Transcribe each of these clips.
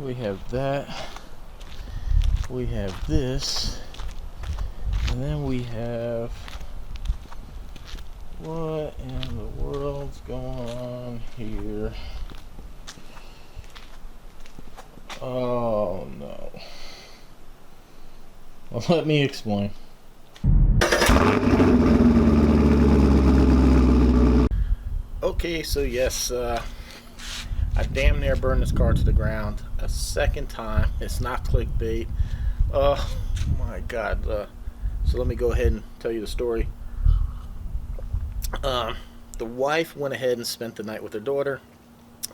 We have that. We have this. And then we have... What in the world's going on here? Oh no. Well, let me explain. Okay, so yes, I damn near burned this car to the ground a second time. It's not clickbait. Oh my god. So let me go ahead and tell you the story. The wife went ahead and spent the night with her daughter,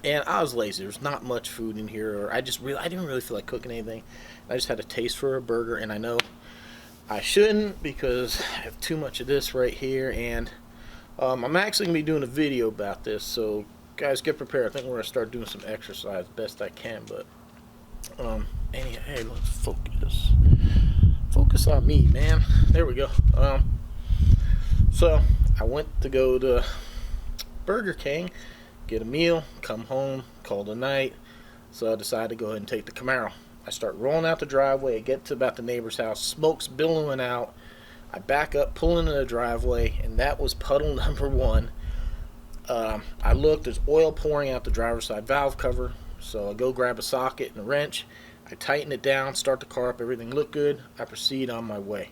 and I was lazy. There's not much food in here, or I didn't really feel like cooking anything. I just had a taste for a burger, and I know I shouldn't because I have too much of this right here, and I'm actually going to be doing a video about this, so guys, get prepared. I think we're going to start doing some exercise best I can, but hey, let's focus. Focus on me, man. There we go. So I went to go to Burger King, get a meal, come home, call it a night. So I decided to go ahead and take the Camaro. I start rolling out the driveway. I get to about the neighbor's house. Smoke's billowing out. I back up, pull into the driveway, and that was puddle number one. I look, there's oil pouring out the driver's side valve cover. So I go grab a socket and a wrench. I tighten it down, start the car up, everything looked good. I proceed on my way.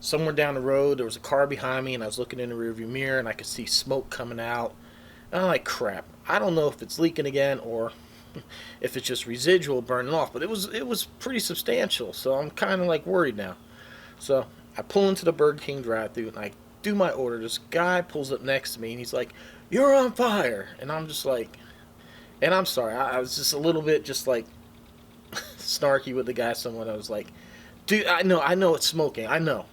Somewhere down the road, there was a car behind me, and I was looking in the rearview mirror, and I could see smoke coming out. And I'm like, crap. I don't know if it's leaking again or if it's just residual burning off, but it was pretty substantial, so I'm kind of like worried now. So I pull into the Burger King drive-thru, and I do my order. This guy pulls up next to me, and he's like, "You're on fire!" And I'm just like, and I'm sorry, I was just a little bit just like snarky with the guy. Someone I was like, "Dude, I know it's smoking. I know."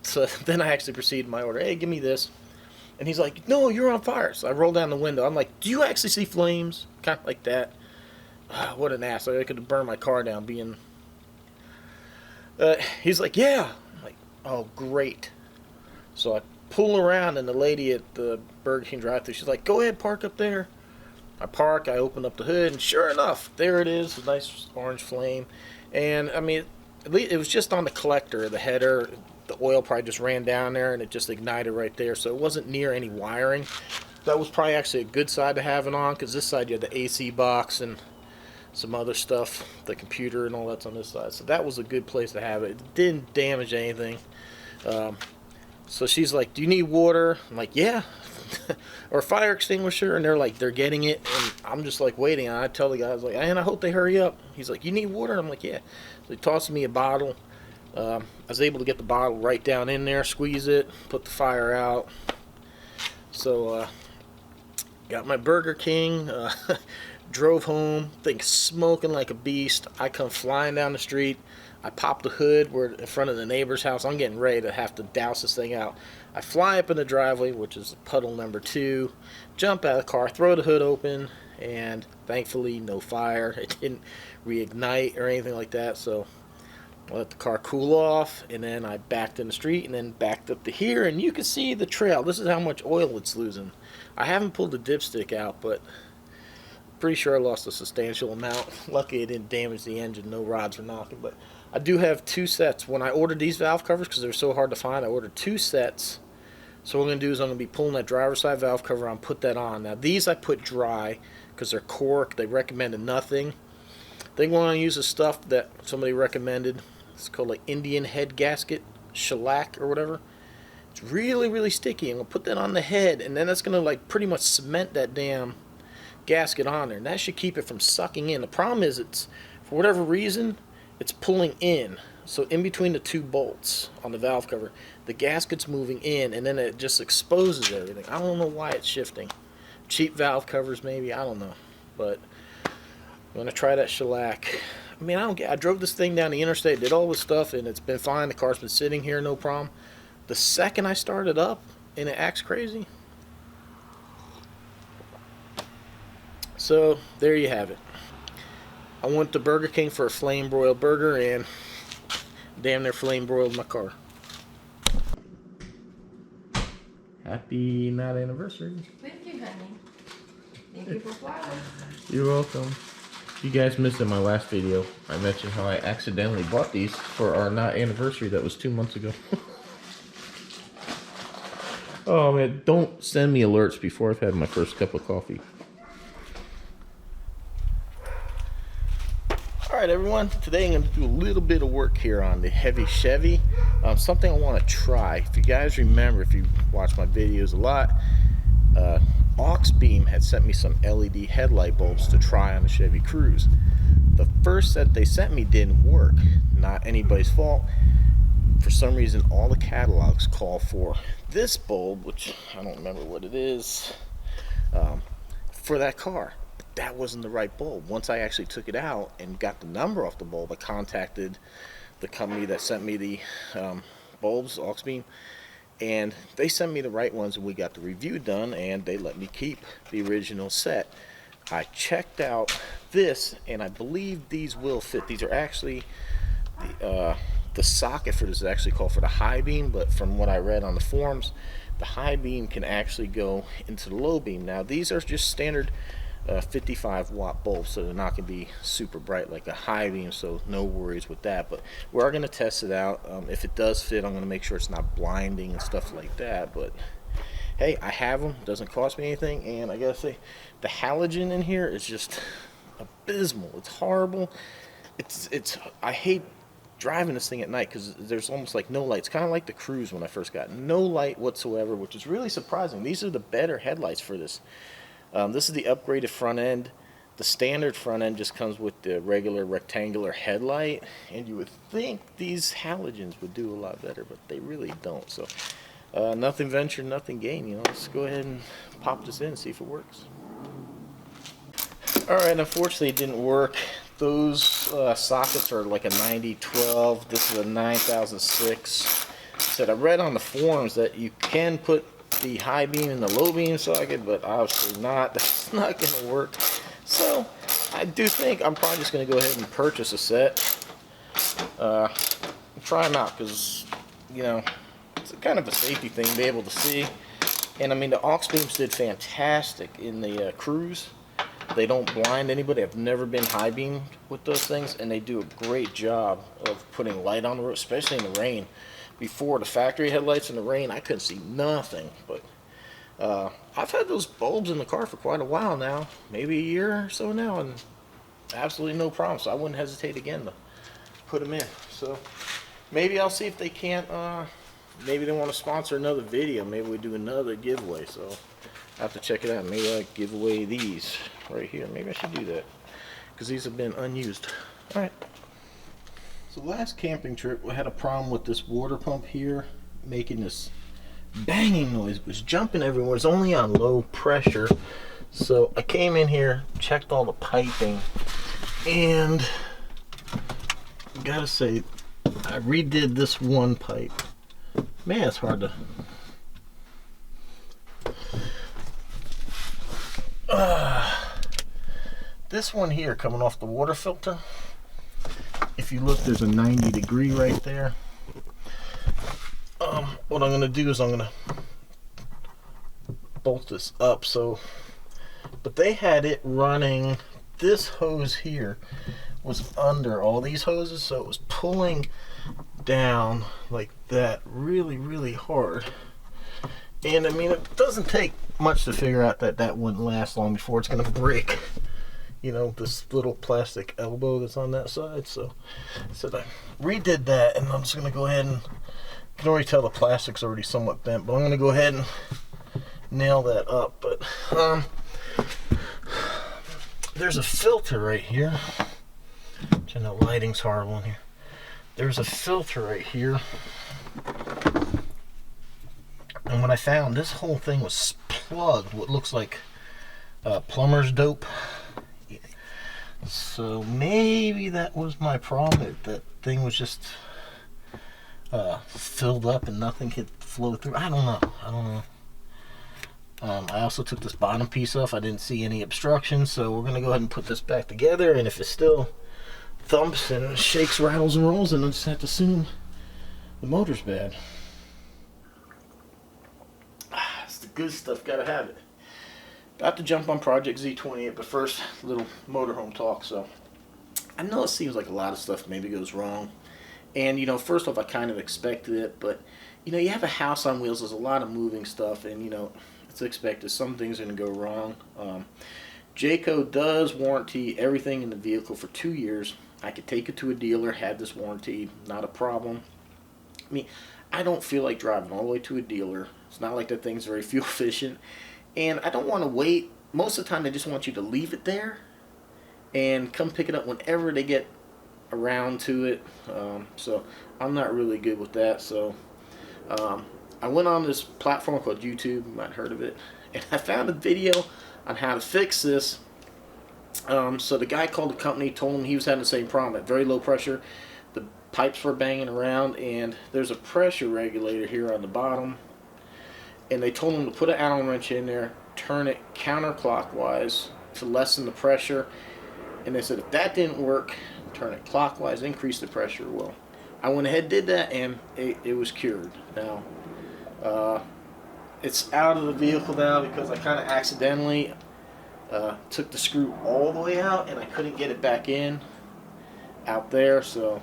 So then I actually proceeded my order. "Hey, give me this." And he's like, "No, you're on fire." So I roll down the window. I'm like, "Do you actually see flames?" Kind of like that. What an ass. I could have burned my car down being... he's like, "Yeah." I'm like, "Oh, great." So I pull around, and the lady at the Burger King drive-thru, she's like, "Go ahead, park up there." I park, I open up the hood, and sure enough, there it is, a nice orange flame. And, I mean, at least it was just on the collector, the header. The oil probably just ran down there, and it just ignited right there, so it wasn't near any wiring. That was probably actually a good side to have it on, because this side you had the AC box and some other stuff, the computer and all that's on this side. So that was a good place to have it. It didn't damage anything. So she's like, "Do you need water?" I'm like, "Yeah." Or a fire extinguisher, and they're getting it, and I'm just like waiting. And I tell the guy, I was like, "And I hope they hurry up." He's like, "You need water?" I'm like, "Yeah." So he tosses me a bottle. I was able to get the bottle right down in there, squeeze it, put the fire out. So got my Burger King, drove home, thing smoking like a beast. I come flying down the street. I pop the hood. We're in front of the neighbor's house. I'm getting ready to have to douse this thing out. I fly up in the driveway, which is puddle number 2, jump out of the car, throw the hood open, and thankfully no fire. It didn't reignite or anything like that, so I let the car cool off, and then I backed in the street and then backed up to here, and you can see the trail. This is how much oil it's losing. I haven't pulled the dipstick out, but pretty sure I lost a substantial amount. Lucky it didn't damage the engine. No rods were knocking, but I do have 2 sets. When I ordered these valve covers, because they're so hard to find, I ordered 2 sets. So what I'm going to do is I'm going to be pulling that driver's side valve cover on, put that on. Now these I put dry because they're cork. They recommended nothing. They want to use the stuff that somebody recommended. It's called like Indian head gasket, shellac or whatever. It's really, really sticky. I'm going to put that on the head, and then that's going to like pretty much cement that damn gasket on there. And that should keep it from sucking in. The problem is it's, for whatever reason, it's pulling in. So in between the 2 bolts on the valve cover, the gasket's moving in, and then it just exposes everything. I don't know why it's shifting. Cheap valve covers maybe, I don't know. But I'm going to try that shellac. I mean, I drove this thing down the interstate, did all this stuff, and it's been fine. The car's been sitting here, no problem. The second I start it up, and it acts crazy. So, there you have it. I went to Burger King for a flame broiled burger, and damn near flame broiled my car. Happy not anniversary. Thank you, honey. Thank you for flowers. You're welcome. You guys missed in my last video, I mentioned how I accidentally bought these for our not anniversary that was 2 months ago. Oh man, don't send me alerts before I've had my first cup of coffee. Alright everyone, today I'm going to do a little bit of work here on the heavy Chevy. Something I want to try. If you guys remember, if you watch my videos a lot, Auxbeam had sent me some LED headlight bulbs to try on the Chevy Cruze. The first set they sent me didn't work. Not anybody's fault. For some reason, all the catalogs call for this bulb, which I don't remember what it is, for that car. But that wasn't the right bulb. Once I actually took it out and got the number off the bulb, I contacted the company that sent me the bulbs, Auxbeam, and they sent me the right ones, and we got the review done, and they let me keep the original set. I checked out this, and I believe these will fit. These are actually the socket for this is actually called for the high beam, but from what I read on the forums, the high beam can actually go into the low beam. Now these are just standard 55 watt bulbs, so they're not going to be super bright like a high beam, so no worries with that. But we are going to test it out. If it does fit, I'm going to make sure it's not blinding and stuff like that. But hey, I have them, doesn't cost me anything, and I gotta say the halogen in here is just abysmal. It's horrible. It's I hate driving this thing at night because there's almost like no light. It's kind of like the Cruze when I first got no light whatsoever, which is really surprising. These are the better headlights for this. This is the upgraded front end. The standard front end just comes with the regular rectangular headlight, and you would think these halogens would do a lot better, but they really don't. So nothing ventured, nothing gained. You know, let's go ahead and pop this in and see if it works. All right, unfortunately it didn't work. Those sockets are like a 9012. This is a 9006. Said I read on the forums that you can put the high beam in the low beam socket, but obviously not. That's not going to work. So I do think I'm probably just going to go ahead and purchase a set. Try them out because, you know, it's kind of a safety thing to be able to see. And I mean, the Auxbeams did fantastic in the Cruze. They don't blind anybody. I've never been high beamed with those things, and they do a great job of putting light on the road, especially in the rain. Before, the factory headlights in the rain, I couldn't see nothing. But I've had those bulbs in the car for quite a while now, maybe a year or so now, and absolutely no problem. So I wouldn't hesitate again to put them in. So maybe I'll see if they can't. Maybe they want to sponsor another video. Maybe we do another giveaway. So I have to check it out. Maybe I give away these right here. Maybe I should do that because these have been unused. All right. So last camping trip, we had a problem with this water pump here making this banging noise. It was jumping everywhere. It's only on low pressure. So I came in here, checked all the piping, and I gotta say, I redid this one pipe. Man, it's hard to. This one here coming off the water filter, if you look, there's a 90-degree right there. What I'm going to do is I'm going to bolt this up. So, but they had it running, this hose here was under all these hoses, so it was pulling down like that really, really hard. And I mean, it doesn't take much to figure out that that wouldn't last long before it's going to break. You know, this little plastic elbow that's on that side. So I redid that, and I'm just going to go ahead and, you can already tell the plastic's already somewhat bent, but I'm going to go ahead and nail that up. But there's a filter right here, which I know lighting's horrible in here. There's a filter right here. And when I found this whole thing was plugged, what looks like plumber's dope. So maybe that was my problem. That thing was just filled up and nothing could flow through. I don't know. I also took this bottom piece off. I didn't see any obstruction, so we're gonna go ahead and put this back together. And if it still thumps and shakes, rattles, and rolls, then I just have to assume the motor's bad. It's the good stuff. Gotta have it. About to jump on Project Z28, but first, little motorhome talk. So, I know it seems like a lot of stuff maybe goes wrong. And, first off, I kind of expected it, but, you have a house on wheels, there's a lot of moving stuff, and, it's expected. Some things are going to go wrong. Jayco does warranty everything in the vehicle for 2 years. I could take it to a dealer, had this warranty, not a problem. I mean, I don't feel like driving all the way to a dealer. It's not like that thing's very fuel efficient. And I don't want to wait. Most of the time, they just want you to leave it there and come pick it up whenever they get around to it. So I'm not really good with that. So I went on this platform called YouTube. You might have heard of it. And I found a video on how to fix this. So the guy called the company, told him he was having the same problem at very low pressure. The pipes were banging around, and there's a pressure regulator here on the bottom. And they told him to put an Allen wrench in there, turn it counterclockwise to lessen the pressure. And they said if that didn't work, turn it clockwise, increase the pressure. Well, I went ahead and did that, and it was cured. Now, it's out of the vehicle now because I kind of accidentally took the screw all the way out, and I couldn't get it back in out there. So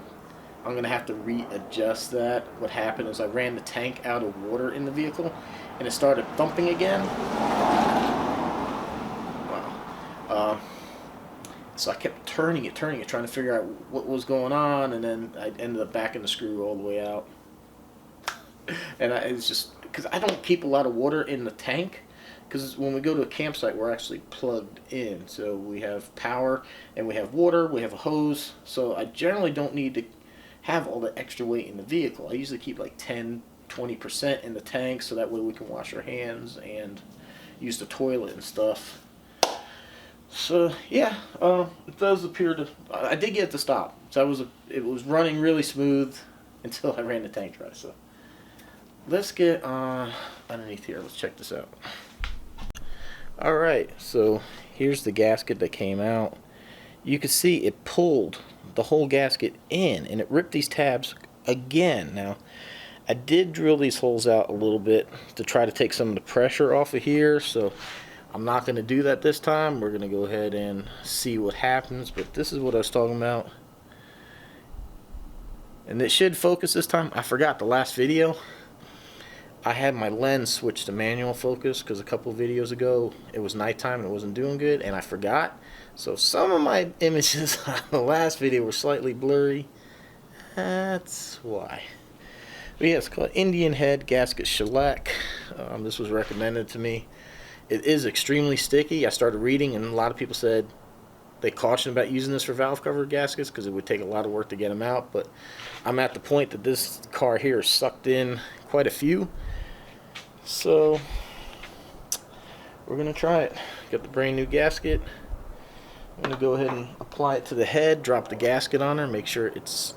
I'm going to have to readjust that. What happened is I ran the tank out of water in the vehicle, and it started thumping again. Wow. So I kept turning it, trying to figure out what was going on, and then I ended up backing the screw all the way out. And it's just because I don't keep a lot of water in the tank, because when we go to a campsite, we're actually plugged in. So we have power, and we have water, we have a hose. So I generally don't need to have all the extra weight in the vehicle. I usually keep like 10-20% in the tank, so that way we can wash our hands and use the toilet and stuff. So yeah, it does appear to. I did get it to stop. So it was running really smooth until I ran the tank dry. So let's get underneath here. Let's check this out. All right, so here's the gasket that came out. You can see it pulled the whole gasket in, and it ripped these tabs again. Now, I did drill these holes out a little bit to try to take some of the pressure off of here, so I'm not going to do that this time. We're going to go ahead and see what happens, but this is what I was talking about. And it should focus this time. I forgot the last video. I had my lens switched to manual focus because a couple videos ago it was nighttime and it wasn't doing good, and I forgot. So some of my images on the last video were slightly blurry. That's why. But yeah, it's called Indian Head Gasket Shellac. This was recommended to me. It is extremely sticky. I started reading, and a lot of people said they cautioned about using this for valve cover gaskets because it would take a lot of work to get them out. But I'm at the point that this car here sucked in quite a few. So we're going to try it. Got the brand new gasket. I'm going to go ahead and apply it to the head, drop the gasket on there, make sure it's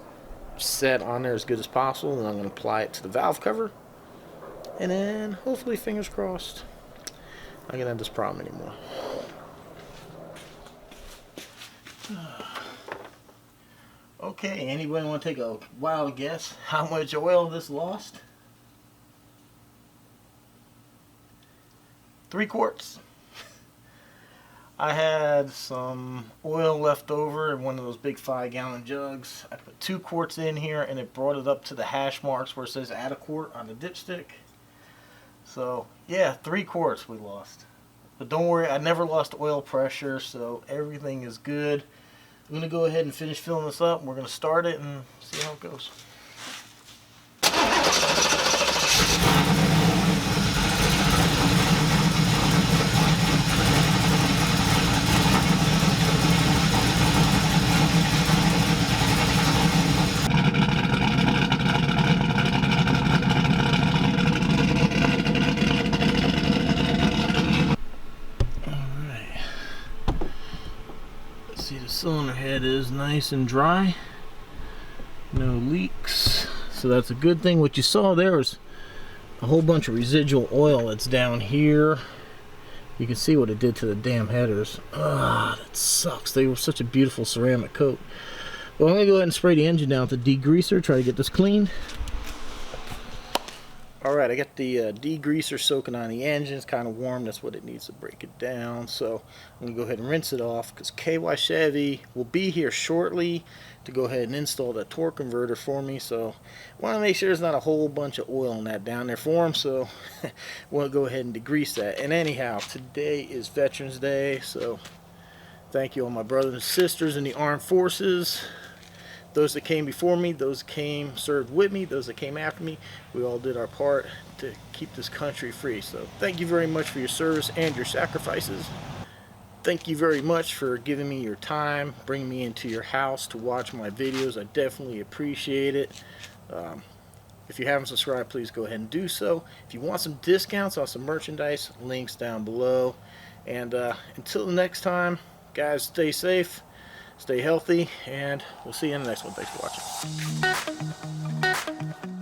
set on there as good as possible, and I'm going to apply it to the valve cover, and then hopefully, fingers crossed, I'm going to have this problem anymore. Okay, anybody want to take a wild guess how much oil this lost? 3 quarts. I had some oil left over in one of those big 5-gallon jugs. I put 2 quarts in here, and it brought it up to the hash marks where it says add a quart on the dipstick. So yeah, 3 quarts we lost. But don't worry, I never lost oil pressure, so everything is good. I'm going to go ahead and finish filling this up. We're going to start it and see how it goes. See, the cylinder head is nice and dry, no leaks, so that's a good thing. What you saw there was a whole bunch of residual oil that's down here. You can see what it did to the damn headers. Ah, that sucks. They were such a beautiful ceramic coat. Well, I'm gonna go ahead and spray the engine down with a degreaser, try to get this cleaned. Alright, I got the degreaser soaking on the engine. It's kind of warm. That's what it needs to break it down. So I'm going to go ahead and rinse it off because KY Chevy will be here shortly to go ahead and install that torque converter for me. So I want to make sure there's not a whole bunch of oil in that down there for him. So we'll go ahead and degrease that. And anyhow, today is Veterans Day. So thank you all my brothers and sisters in the armed forces. Those that came before me, those that came, served with me, those that came after me, we all did our part to keep this country free. So thank you very much for your service and your sacrifices. Thank you very much for giving me your time, bringing me into your house to watch my videos. I definitely appreciate it. If you haven't subscribed, please go ahead and do so. If you want some discounts on some merchandise, links down below. And until the next time, guys, stay safe. Stay healthy, and we'll see you in the next one. Thanks for watching.